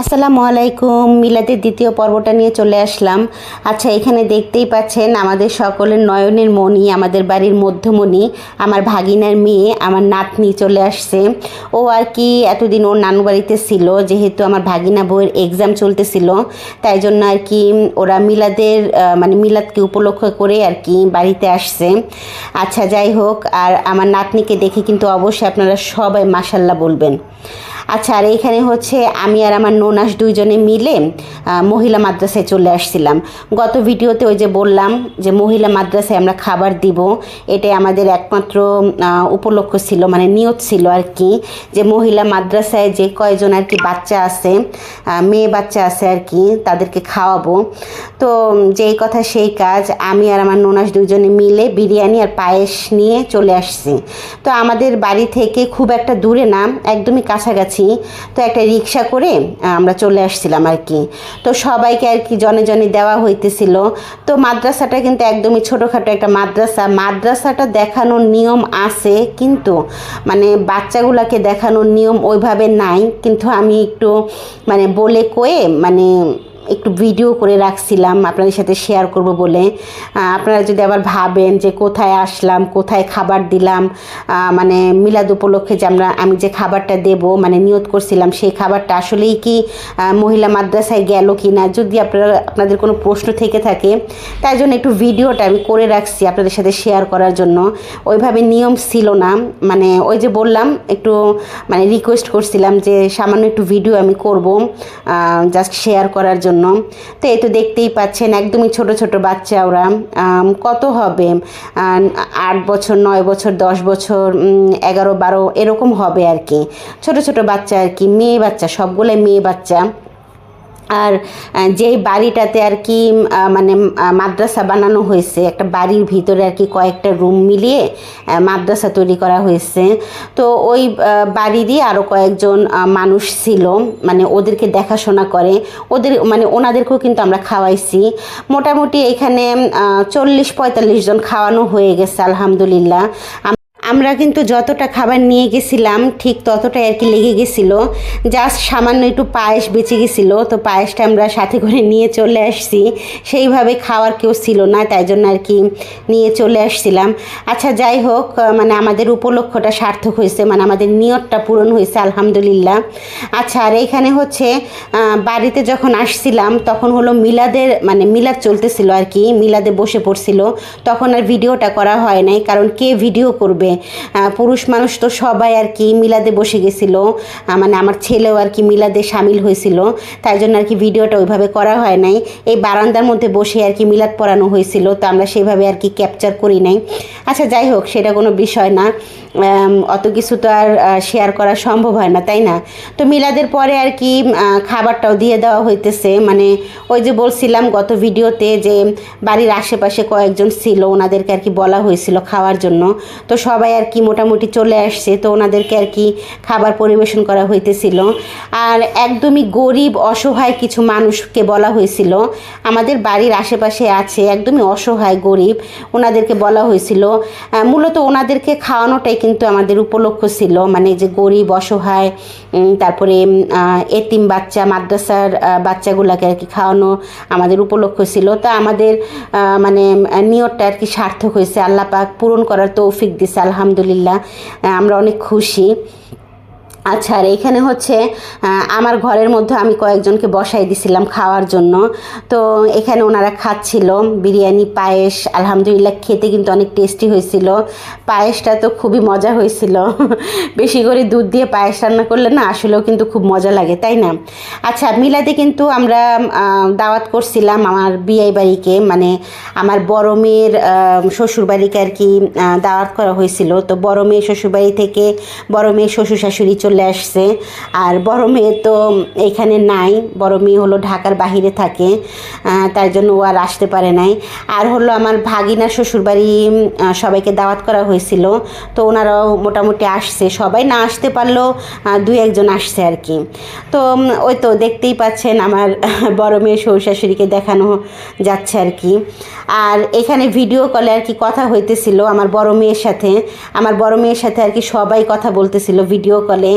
আসসালামু আলাইকুম। মিলাদের দ্বিতীয় পর্বটা নিয়ে চলে আসলাম। আচ্ছা, এখানে দেখতেই পাচ্ছেন আমাদের সকলের নয়নের মণি, আমাদের বাড়ির মধ্যমণি, আমার ভাগিনার মেয়ে, আমার নাতনি চলে আসছে। ও আর কি এতদিন ওর নানু বাড়িতে ছিল, যেহেতু আমার ভাগিনা বউয়ের এক্সাম চলতেছিল, তাই জন্য আর কি ওরা মিলাদের মিলাদকে উপলক্ষ করে আর কি বাড়িতে আসছে। আচ্ছা, যাই হোক, আর আমার নাতনিকে দেখে কিন্তু অবশ্যই আপনারা সবাই মাশাল্লাহ বলবেন। আচ্ছা, আর এইখানে হচ্ছে আমি আর আমার ননাস দুইজনে মিলে মহিলা মাদ্রাসায় চলে আসছিলাম। গত ভিডিওতে ওই যে বললাম যে মহিলা মাদ্রাসায় আমরা খাবার দিব, এটাই আমাদের একমাত্র উপলক্ষ ছিল, মানে নিয়ত ছিল আর কি, যে মহিলা মাদ্রাসায় যে কয়জন আর কি বাচ্চা আছে, মেয়ে বাচ্চা আছে আর কি, তাদেরকে খাওয়াবো। তো যেই কথা সেই কাজ, আমি আর আমার ননাস দুইজনে মিলে বিরিয়ানি আর পায়েস নিয়ে চলে আসছি। তো আমাদের বাড়ি থেকে খুব একটা দূরে না, একদমই কাছাকাছি। তো একটা রিক্সা করে আমরা চলে আসছিলাম আর কি। তো সবাইকে আর কি জনে জনে দেওয়া হইতেছিল। তো মাদ্রাসাটা কিন্তু একদমই ছোটোখাটো একটা মাদ্রাসাটা দেখানোর নিয়ম আছে, কিন্তু মানে বাচ্চাগুলোকে দেখানোর নিয়ম ওইভাবে নাই। কিন্তু আমি একটু বলে কয়ে একটু ভিডিও করে রাখছিলাম আপনাদের সাথে শেয়ার করব বলে। আপনারা যদি আবার ভাবেন যে কোথায় আসলাম, কোথায় খাবার দিলাম, মিলাদ উপলক্ষে যে আমি যে খাবারটা দেব নিয়ত করছিলাম, সেই খাবারটা আসলেই কি মহিলা মাদ্রাসায় গেল কি না, যদি আপনাদের কোনো প্রশ্ন থেকে থাকে, তাই জন্য একটু ভিডিওটা আমি করে রাখছি আপনাদের সাথে শেয়ার করার জন্য। ওইভাবে নিয়ম ছিল না, ওই যে বললাম একটু রিকোয়েস্ট করছিলাম যে সামান্য একটু ভিডিও আমি করব জাস্ট শেয়ার করার জন্য। তো এই তো দেখতেই পাচ্ছেন একদমই ছোট ছোট বাচ্চা, ওরা কত হবে, 8 বছর, 9 বছর, 10 বছর, 11, 12 এরকম হবে আর কি, ছোট ছোট বাচ্চা আর কি, মেয়ে বাচ্চা, সবগুলোই মেয়ে বাচ্চা। আর যেই বাড়িটাতে আর কি মাদ্রাসা বানানো হয়েছে, একটা বাড়ির ভিতরে আর কি কয়েকটা রুম মিলিয়ে মাদ্রাসা তৈরি করা হয়েছে। তো ওই বাড়িরই আরও কয়েকজন মানুষ ছিল, ওদেরকে দেখাশোনা করে, ওনাদেরকেও কিন্তু আমরা খাওয়াইছি। মোটামুটি এখানে 40-45 জন খাওয়ানো হয়ে গেছে আলহামদুলিল্লাহ। আমরা কিন্তু যতটা খাবার নিয়ে গেছিলাম ঠিক ততটাই আর কি লেগে গেছিলো, জাস্ট সামান্য একটু পায়েস বেঁচে গেছিলো। তো পায়েসটা আমরা সাথে করে নিয়ে চলে আসছি, সেইভাবে খাওয়ার কেউ ছিল না, তাই জন্য আর কি নিয়ে চলে আসছিলাম। আচ্ছা, যাই হোক, আমাদের উপলক্ষটা সার্থক হয়েছে, আমাদের নিয়তটা পূরণ হয়েছে আলহামদুলিল্লাহ। আচ্ছা, আর এইখানে হচ্ছে বাড়িতে যখন আসছিলাম তখন হলো মিলাদের মিলাদ চলতেছিল আর কি, মিলাদে বসে পড়ছিল, তখন আর ভিডিওটা করা হয় নাই, কারণ কে ভিডিও করবে, পুরুষ মানুষ তো সবাই আর কি মিলাদে বসে গেছিল, আমার ছেলেও আর কি মিলাদে সামিল হয়েছিল, তাই জন্য আর কি ভিডিওটা ওইভাবে করা হয় নাই। এই বারান্দার মধ্যে বসে আর কি মিলাদ পড়ানো হয়েছিল, তো আমরা সেইভাবে আর কি ক্যাপচার করি নাই। আচ্ছা, যাই হোক, সেটা কোনো বিষয় না, অত কিছু তো আর শেয়ার করা সম্ভব হয় না, তাই না? তো মিলাদের পরে আর কি খাবারটাও দিয়ে দেওয়া হইতেছে, ওই যে বলছিলাম গত ভিডিওতে যে বাড়ির আশেপাশে কয়েকজন ছিল, ওনাদেরকে আর কি বলা হয়েছিল খাওয়ার জন্য। তো সবাই আর কি মোটামুটি চলে আসছে, তো ওনাদেরকে আর কি খাবার পরিবেশন করা হইতেছিল। আর একদমই গরিব অসহায় কিছু মানুষকে বলা হয়েছিল, আমাদের বাড়ির আশেপাশে আছে একদমই অসহায় গরিব, ওনাদেরকে বলা হয়েছিল। মূলত ওনাদেরকে খাওয়ানোটাই কিন্তু আমাদের উপলক্ষ ছিল, যে গরিব অসহায়, তারপরে এতিম বাচ্চা, মাদ্রাসার বাচ্চাগুলোকে আর কি খাওয়ানো আমাদের উপলক্ষ ছিল। তা আমাদের নিয়তটা আর কি সার্থক হয়েছে, আল্লাহ পাক পূরণ করার তৌফিক দিছে আলহামদুলিল্লাহ, আমরা অনেক খুশি। আচ্ছা, আর এইখানে হচ্ছে আমার ঘরের মধ্যে আমি কয়েকজনকে বসাই দিছিলাম খাওয়ার জন্য। তো এখানে ওনারা খাচ্ছিল বিরিয়ানি, পায়েস, আলহামদুলিল্লাহ খেতে কিন্তু অনেক টেস্টি হয়েছিল। পায়েসটা তো খুবই মজা হয়েছিল, বেশি করে দুধ দিয়ে পায়েস রান্না করলে না আসলেও কিন্তু খুব মজা লাগে, তাই না? আচ্ছা, মিলাদে কিন্তু আমরা দাওয়াত করছিলাম আমার বিয়ে বাড়িকে, আমার বড় মেয়ের শ্বশুরবাড়িকে আর কি দাওয়াত করা হয়েছিল। তো বড় মেয়ে শ্বশুরবাড়ি থেকে বড় মেয়ে শ্বশুর শাশুড়ি চলে আসছে, আর বড় মেয়ে তো এখানে নাই, বড় মেয়ে হলো ঢাকার বাহিরে থাকে, তার জন্য ও আর আসতে পারে নাই। আর হলো আমার ভাগিনা শ্বশুরবাড়ি সবাইকে দাওয়াত করা হয়েছিল, তো ওনারাও মোটামুটি আসছে, সবাই না আসতে পারলেও 2-1 জন আসছে আর কি। তো ওই তো দেখতেই পাচ্ছেন আমার বড় মেয়ে শ্বশুর শাশুড়িকে দেখানো যাচ্ছে আর কি। আর এখানে ভিডিও কলে আর কি কথা হইতেছিল আমার বড় মেয়ের সাথে আর কি, সবাই কথা বলতেছিল ভিডিও কলে।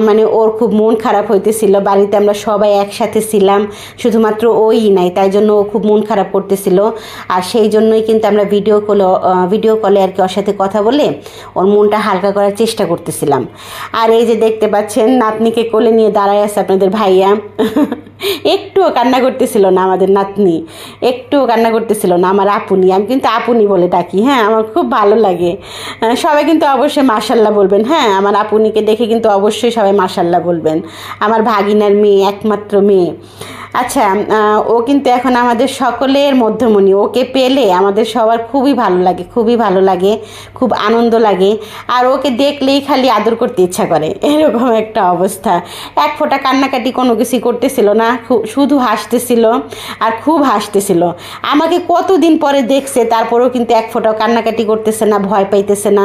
মানে ওর খুব মন খারাপ হইতেছিল। বাড়িতে আমরা সবাই একসাথে ছিলাম, শুধুমাত্র ওই নাই, তাই জন্য ও খুব মন খারাপ করতেছিল। আর সেই জন্যই কিন্তু আমরা ভিডিও কলে আর কি ওর সাথে কথা বলে ওর মনটা হালকা করার চেষ্টা করতেছিলাম। আর এই যে দেখতে পাচ্ছেন নাতনিকে কোলে নিয়ে দাঁড়ায় আছে আপনাদের ভাইয়া। একটুও কান্না করতেছিল না আমাদের নাতনি, একটুও কান্না করতেছিল না। আমার আপুনি, আমি কিন্তু আপুনি বলে ডাকি, হ্যাঁ আমার খুব ভালো লাগে। সবাই কিন্তু অবশ্যই মাশাল্লাহ বলবেন, হ্যাঁ আমার আপুনিকে দেখে কিন্তু অবশ্যই সবাই মাশাল্লাহ বলবেন। আমার ভাগিনার মেয়ে, একমাত্র মেয়ে। আচ্ছা, ও কিন্তু এখন আমাদের সকলের মধ্যমণি। ওকে পেলে আমাদের সবার খুবই ভালো লাগে, খুবই ভালো লাগে, খুব আনন্দ লাগে। আর ওকে দেখলেই খালি আদর করতে ইচ্ছা করে, এরকম একটা অবস্থা। এক ফোঁটা কান্নাকাটি কোনো কিছুই করতেছিল না, শুধু হাসতেছিল আর খুব হাসতেছিল। আমাকে কতদিন পরে দেখছে, তারপরেও কিন্তু এক ফোঁটাও কান্নাকাটি করতেছে না, ভয় পাইতেছে না।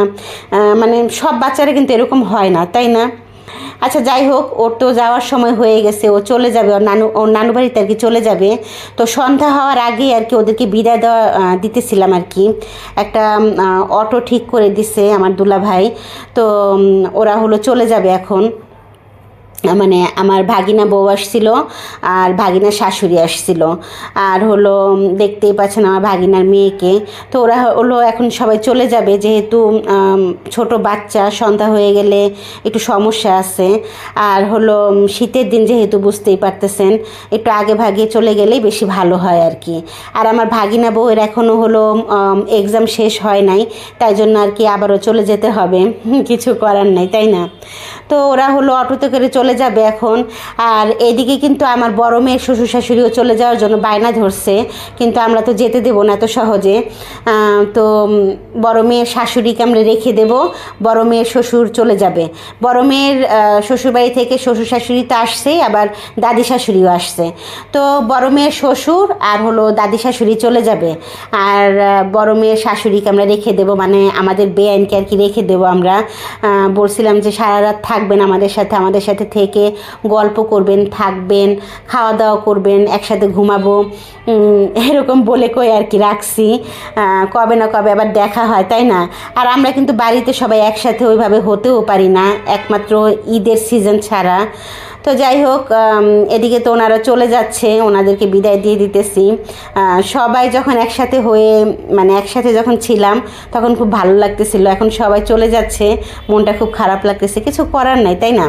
মানে সব বাচ্চারা কিন্তু এরকম হয় না, তাই না? আচ্ছা যাই হোক, ওর তো যাওয়ার সময় হয়ে গেছে, ও চলে যাবে, ওর নানু বাড়িতে আর কি চলে যাবে। তো সন্ধ্যা হওয়ার আগে আর কি ওদেরকে বিদায় দিতেছিলাম আর কি। একটা অটো ঠিক করে দিছে আমার দুলাভাই। তো ওরা হলো চলে যাবে এখন। মানে আমার ভাগিনা বউ আসছিল আর ভাগিনার শাশুড়ি আসছিল, আর হলো দেখতেই পাচ্ছেন আমার ভাগিনার মেয়েকে। তো ওরা হলো এখন সবাই চলে যাবে, যেহেতু ছোট বাচ্চা, সন্ধ্যা হয়ে গেলে একটু সমস্যা আছে। আর হলো শীতের দিন যেহেতু বুঝতেই পারতেছেন, একটু আগে ভাগে চলে গেলেই বেশি ভালো হয় আর কি। আর আমার ভাগিনা বউয়ের এখনও হলো এক্সাম শেষ হয় নাই, তাই জন্য আর কি আবারও চলে যেতে হবে, কিছু করার নাই, তাই না? তো ওরা হলো অটোতে করে চলে যাবে এখন। আর এদিকে কিন্তু আমার বড় মেয়ের শ্বশুর শাশুড়িও চলে যাওয়ার জন্য বায়না ধরছে, কিন্তু আমরা তো যেতে দেবো না এত সহজে। তো বড় মেয়ের শাশুড়িকে আমরা রেখে দেব, বড় মেয়ের শ্বশুর চলে যাবে। বড় মেয়ের শ্বশুরবাড়ি থেকে শ্বশুর শাশুড়ি তো আসছেই, আবার দাদি শাশুড়িও আসছে। তো বড় মেয়ের শ্বশুর আর হলো দাদি শাশুড়ি চলে যাবে, আর বড় মেয়ের শাশুড়িকে আমরা রেখে দেবো, মানে আমাদের বেআইনকে আর কি রেখে দেবো আমরা। বলছিলাম যে সারা রাত থাকবেন আমাদের সাথে থেকে গল্প করবেন, থাকবেন, খাওয়া দাওয়া করবেন, একসাথে ঘুমাবো, এরকম বলে কই আর কি রাখছি। কবে না কবে আবার দেখা হয়, তাই না? আর আমরা কিন্তু বাড়িতে সবাই একসাথে ওইভাবে হতেও পারি না, একমাত্র ঈদের সিজন ছাড়া। তো যাই হোক, এদিকে তো ওনারা চলে যাচ্ছে, ওনাদেরকে বিদায় দিয়ে দিতেছি। সবাই যখন একসাথে হয়ে, মানে একসাথে যখন ছিলাম তখন খুব ভালো লাগতেছিল, এখন সবাই চলে যাচ্ছে, মনটা খুব খারাপ লাগতেছে, কিছু করার নাই, তাই না?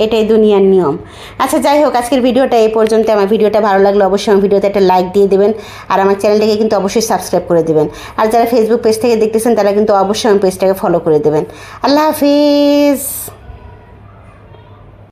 এটাই দুনিয়ার নিয়ম। আচ্ছা যাই হোক, আজকের ভিডিওটা এই পর্যন্ত। আমার ভিডিওটা ভালো লাগলে অবশ্যই আমার ভিডিওতে একটা লাইক দিয়ে দেবেন, আর আমার চ্যানেলটাকে কিন্তু অবশ্যই সাবস্ক্রাইব করে দেবেন। আর যারা ফেসবুক পেজ থেকে দেখতেছেন তারা কিন্তু অবশ্যই আমার পেজটাকে ফলো করে দেবেন। আল্লাহ হাফিজ।